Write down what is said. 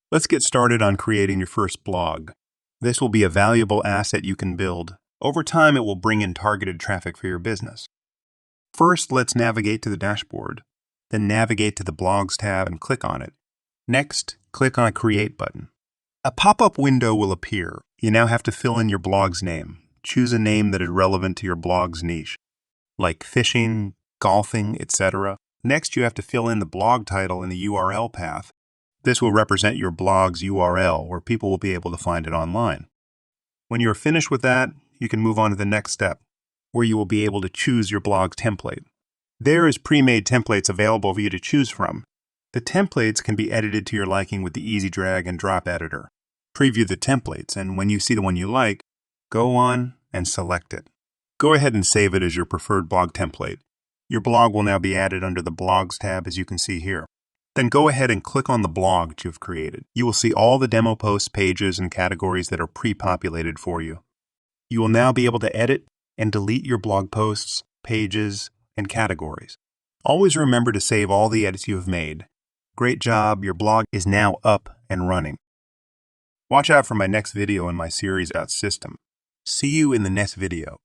Let's get started on creating your first blog. This will be a valuable asset you can build. Over time, it will bring in targeted traffic for your business. First, let's navigate to the dashboard. Then navigate to the Blogs tab and click on it. Next, click on Create button. A pop-up window will appear. You now have to fill in your blog's name. Choose a name that is relevant to your blog's niche, like fishing, golfing, etc. Next, you have to fill in the blog title and the URL path. This will represent your blog's URL, where people will be able to find it online. When you're finished with that, you can move on to the next step, where you will be able to choose your blog template. There is pre-made templates available for you to choose from. The templates can be edited to your liking with the easy drag and drop editor. Preview the templates, and when you see the one you like, go on and select it. Go ahead and save it as your preferred blog template. Your blog will now be added under the Blogs tab, as you can see here. Then go ahead and click on the blog that you've created. You will see all the demo posts, pages, and categories that are pre-populated for you. You will now be able to edit and delete your blog posts, pages, and categories. Always remember to save all the edits you have made. Great job, your blog is now up and running. Watch out for my next video in my series about system. See you in the next video.